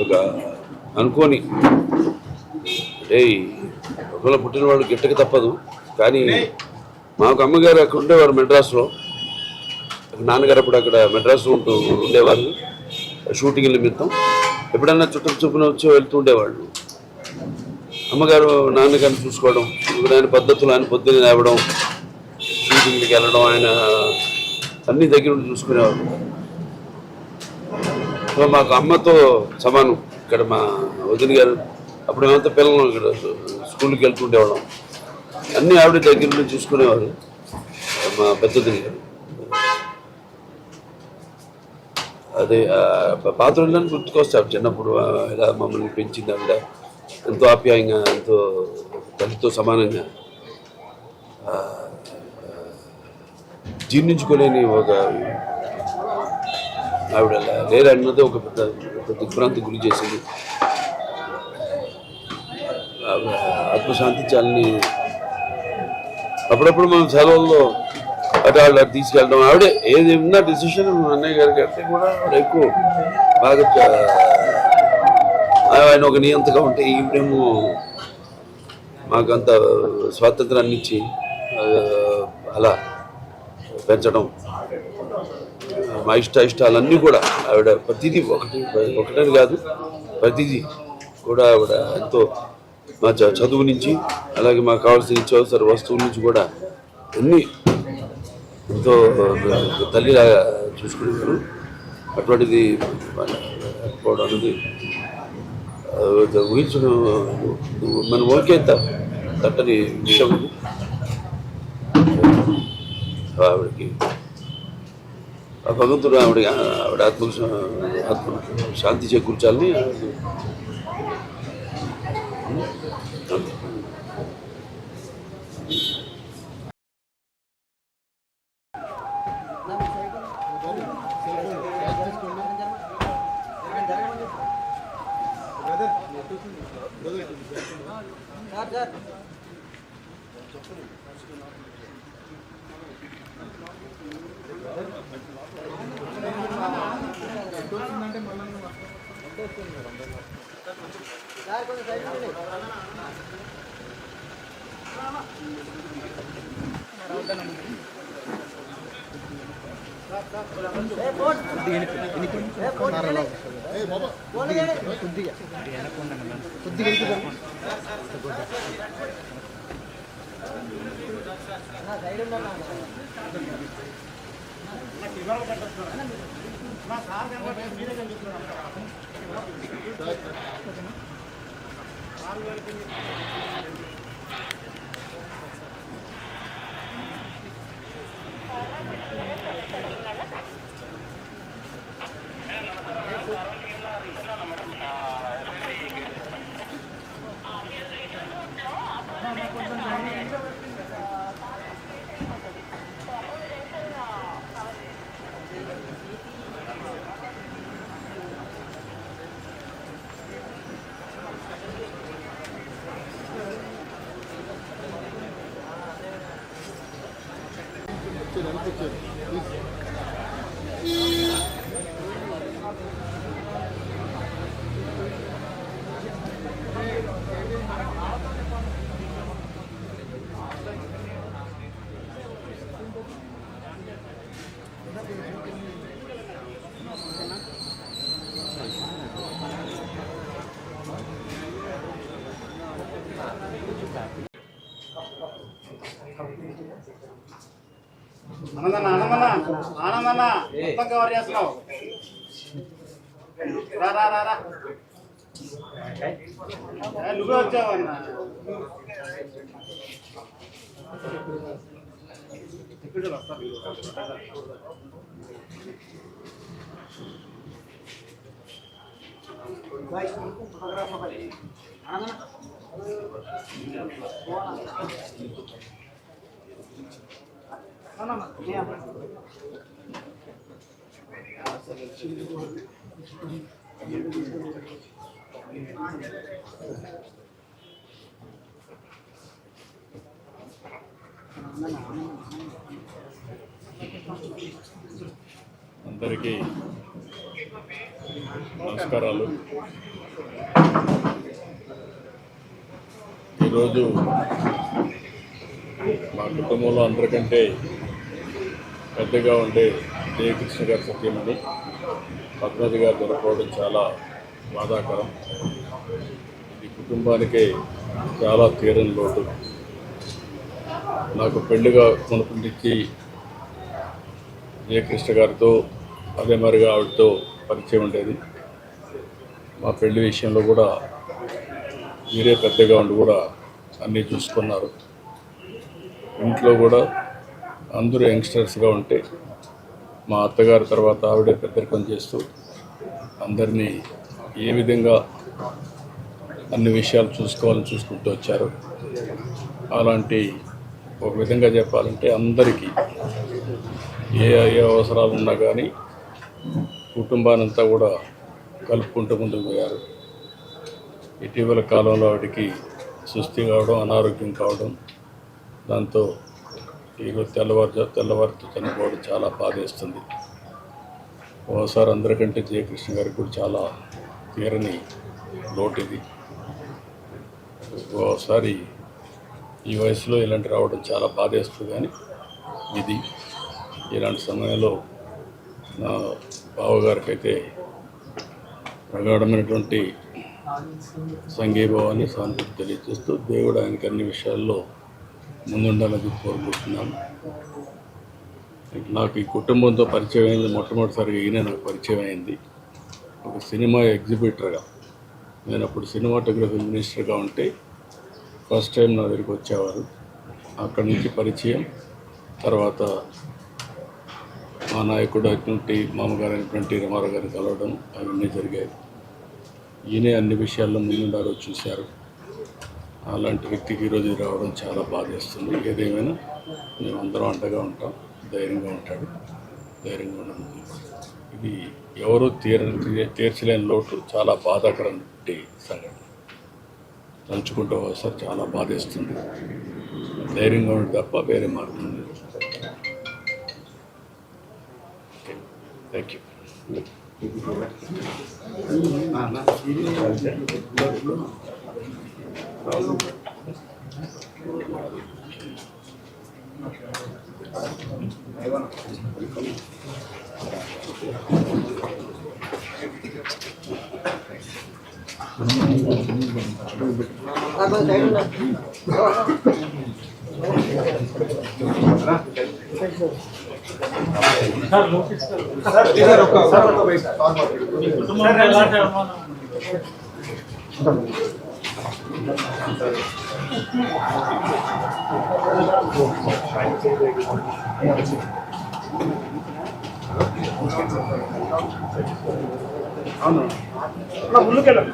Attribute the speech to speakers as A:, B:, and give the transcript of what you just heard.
A: ఒక అనుకోని అంటే ఒకవేళ పుట్టిన వాళ్ళు గిట్టక తప్పదు. కానీ మాకు అమ్మగారు అక్కడ ఉండేవారు మెడ్రాస్లో, నాన్నగారు అప్పుడు అక్కడ మెడ్రాస్లో ఉండేవారు షూటింగ్ నిమిత్తం. ఎప్పుడన్నా చుట్టూ చూపున వచ్చి వెళ్తూ ఉండేవాళ్ళు. అమ్మగారు నాన్నగారిని చూసుకోవడం, ఆయన పద్ధతులు, ఆయన పొద్దున్న లేవడం, షూటింగ్కి వెళ్ళడం, ఆయన అన్ని దగ్గర ఉండి చూసుకునేవారు. మాకు అమ్మతో సమానం. ఇక్కడ మా వదిన గారు అప్పుడు మేమంతా పిల్లలు ఇక్కడ స్కూల్కి వెళ్తుండేవాళ్ళం. అన్నీ ఆవిడ దగ్గర నుండి చూసుకునేవారు. మా పెద్ద వదిన గారు అదే పాత రోజులను గుర్తుకొస్తారు. చిన్నప్పుడు ఇలా మమ్మల్ని పెంచింది ఆవిడ ఎంతో ఆప్యాయంగా, ఎంతో తల్లితో సమానంగా. జీర్ణించుకోలేని ఒక ఆవిడ లేరన్నది ఒక పెద్ద దిగ్భ్రాంతి గురి చేసింది. ఆత్మశాంతించాలని అప్పుడప్పుడు మనం సెలవుల్లో అటు వాళ్ళు అటు తీసుకెళ్ళడం. ఆవిడే ఏది ఉన్నా డిసిషన్ అన్నయ్య గారికి అంటే కూడా ఎక్కువ బాగా ఆయన ఒక నియంతగా ఉంటే ఈవిడేమో మాకంత స్వాతంత్రాన్ని ఇచ్చి అలా పెంచడం, మా ఇష్టాలన్నీ కూడా ఆవిడ ప్రతిదీ ఒకటని కాదు, ప్రతిదీ కూడా ఆవిడ ఎంతో మా చదువు నుంచి అలాగే మాకు కావాల్సిన నిత్యావసర వస్తువుల నుంచి కూడా అన్నీ ఎంతో తల్లిలాగా చూసుకునేవారు. అటువంటిది పోవడం అనేది ఊహించడం మన ఓకే తట్టని విషయం. ఆవిడకి ఆ భగవంతుడు ఆవిడ ఆత్మ శాంతి చేకూర్చాలని
B: ఆనందన్న మొత్తం కవర్ చేస్తున్నావు. రా నువ్వే వచ్చావన్నా.
C: అందరికీ నమస్కారాలు. ఈరోజు మా కుటుంబంలో అందరికంటే పెద్దగా ఉండే జయకృష్ణ గారి సత్యమని పద్మజి గారు దొరకవడం చాలా బాధాకరం. ఈ కుటుంబానికి చాలా తీరని లోటు. నాకు పెళ్లిగా కొనుక్కుండిచ్చి జయకృష్ణ గారితో అదే మరిగా ఆవిడతో పరిచయం ఉండేది. మా పెళ్లి విషయంలో కూడా మీరే పెద్దగా ఉండి కూడా అన్నీ చూసుకున్నారు. ఇంట్లో కూడా అందరూ యంగ్స్టర్స్గా ఉంటే మా అత్తగారి తర్వాత ఆవిడే పెద్దరికం చేస్తూ అందరినీ ఏ విధంగా అన్ని విషయాలు చూసుకోవాలని చూసుకుంటూ వచ్చారు. అలాంటి ఒక విధంగా చెప్పాలంటే అందరికీ ఏ అవసరాలు ఉన్నా కానీ కుటుంబానంతా కూడా కలుపుకుంటూ ముందుకు పోయారు. ఇటీవల కాలంలో వాటికి సుస్థి కావడం, అనారోగ్యం కావడం, దాంతో ఈరోజు తెల్లవారితో చనిపోవడం చాలా బాధేస్తుంది. ఓసారి అందరికంటే జయకృష్ణ గారికి కూడా చాలా తీరని లోటు ఇది. ఓసారి ఈ వయసులో ఇలాంటి రావడం చాలా బాధేస్తుంది. కానీ ఇది ఇలాంటి సమయంలో నా బావగారికి అయితే ప్రగాఢమైనటువంటి సంఘీభావాన్ని సానుభూతి తెలియజేస్తూ దేవుడు ఆయనకి అన్ని విషయాల్లో ముందుండాలని కోరుకుంటున్నాను. నాకు ఈ కుటుంబంతో పరిచయం అయింది మొట్టమొదటిసారిగా ఈయన నాకు పరిచయం అయింది ఒక సినిమా ఎగ్జిబిటర్గా. నేను అప్పుడు సినిమాటోగ్రఫీ మినిస్టర్గా ఉంటే ఫస్ట్ టైం నా దగ్గరికి వచ్చేవారు. అక్కడి నుంచి పరిచయం, తర్వాత మా నాయకుడు అయినటువంటి మామగారు అయినటువంటి రమారావు గారిని కలవడం అవన్నీ జరిగాయి. ఈయనే అన్ని విషయాల్లో ముందుండారో చూశారు. అలాంటి వ్యక్తికి ఈరోజు రావడం చాలా బాధేస్తుంది. ఏదేమైనా మేము అందరం అండగా ఉంటాం. ధైర్యంగా ఉంటాడు, ధైర్యంగా ఉండడం. ఇది ఎవరూ తీర్చలేని లోటు, చాలా బాధాకరమైన సంఘటన. తలుచుకుంటూ ఒకసారి చాలా బాధేస్తుంది. ధైర్యంగా ఉండడం తప్ప వేరే మార్గం లేదు. Thank you.
B: ముందుకెళ్ళండి.